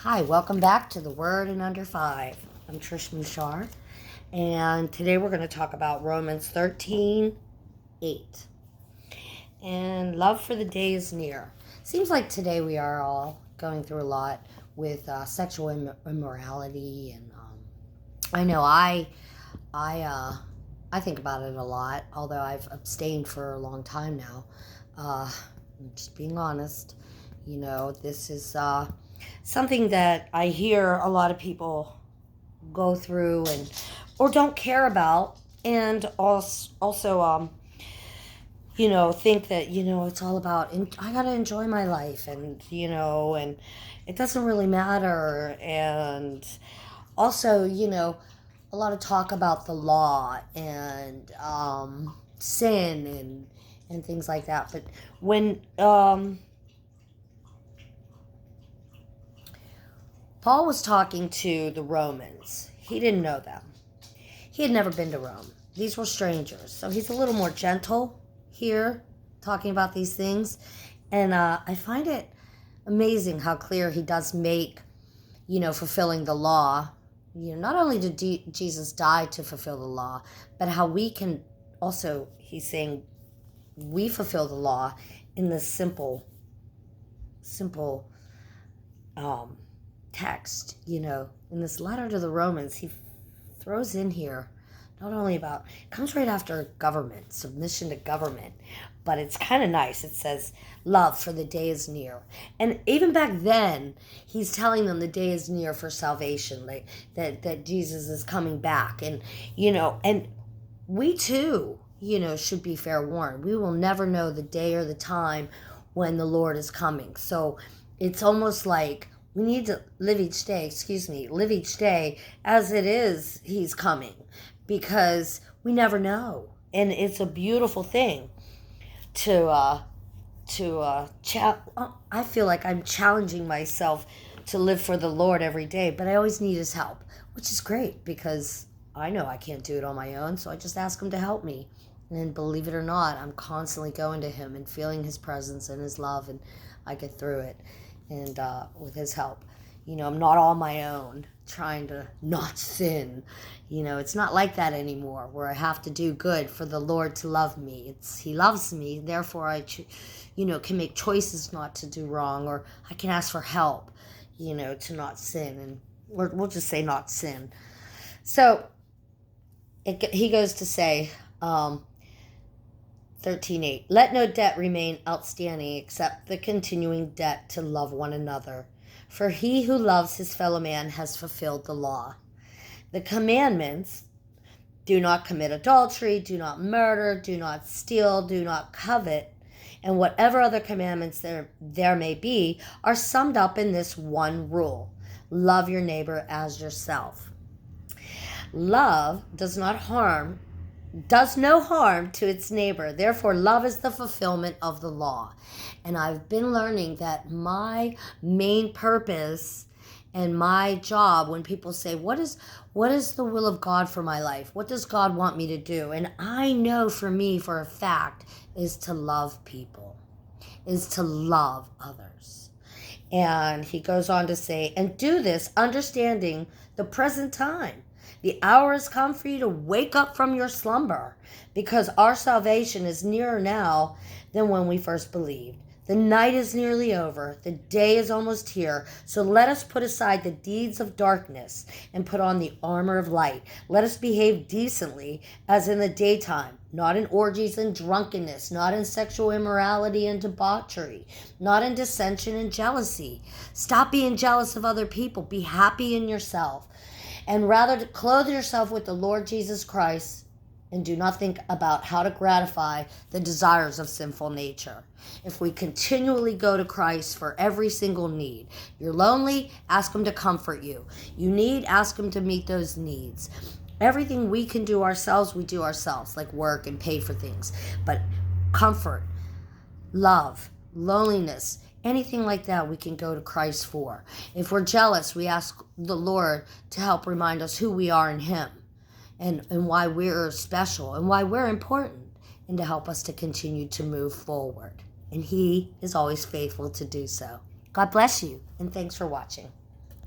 Hi, welcome back to The Word in Under 5. I'm Trish Mushar, and today we're going to talk about Romans 13:8. And love for the day is near. Seems like today we are all going through a lot with sexual immorality, and I know I think about it a lot, although I've abstained for a long time now. I'm just being honest. This is something that I hear a lot of people go through or don't care about, and also think that it's all about I gotta enjoy my life, and it doesn't really matter. And also, a lot of talk about the law and sin and things like that. But when Paul was talking to the Romans, he didn't know them. He had never been to Rome. These were strangers. So he's a little more gentle here, talking about these things. And I find it amazing how clear he does make, fulfilling the law. Not only did Jesus die to fulfill the law, but how we can also, he's saying, we fulfill the law in this simple text. In this letter to the Romans, he throws in here not only about, it comes right after government, submission to government, but it's kind of nice. It says, love for the day is near. And even back then, he's telling them the day is near for salvation, like that Jesus is coming back. And, and we too, should be fair warned. We will never know the day or the time when the Lord is coming. So it's almost like we need to live each day as it is he's coming, because we never know. And it's a beautiful thing I feel like I'm challenging myself to live for the Lord every day, but I always need his help, which is great because I know I can't do it on my own, so I just ask him to help me. And believe it or not, I'm constantly going to him and feeling his presence and his love, and I get through it. And with his help, I'm not on my own trying to not sin. It's not like that anymore, where I have to do good for the Lord to love me. He loves me, therefore I can make choices not to do wrong, or I can ask for help, to not sin, and we'll just say not sin. So he goes to say, 13:8, let no debt remain outstanding except the continuing debt to love one another. For he who loves his fellow man has fulfilled the law. The commandments: do not commit adultery, do not murder, do not steal, do not covet, and whatever other commandments there may be, are summed up in this one rule: love your neighbor as yourself. Love does no harm to its neighbor. Therefore, love is the fulfillment of the law. And I've been learning that my main purpose and my job, when people say, what is the will of God for my life? What does God want me to do? And I know for me, for a fact, is to love people, is to love others. And he goes on to say, and do this understanding the present time. The hour has come for you to wake up from your slumber, because our salvation is nearer now than when we first believed. The night is nearly over. The day is almost here. So let us put aside the deeds of darkness and put on the armor of light. Let us behave decently as in the daytime, not in orgies and drunkenness, not in sexual immorality and debauchery, not in dissension and jealousy. Stop being jealous of other people. Be happy in yourself. And rather clothe yourself with the Lord Jesus Christ, and do not think about how to gratify the desires of sinful nature. If we continually go to Christ for every single need, you're lonely, ask him to comfort you. You need, ask him to meet those needs. Everything we can do ourselves, we do ourselves, like work and pay for things. But comfort, love, loneliness, anything like that, we can go to Christ for. If we're jealous, we ask the Lord to help remind us who we are in him, and why we're special and why we're important, and to help us to continue to move forward. And he is always faithful to do so. God bless you, and thanks for watching.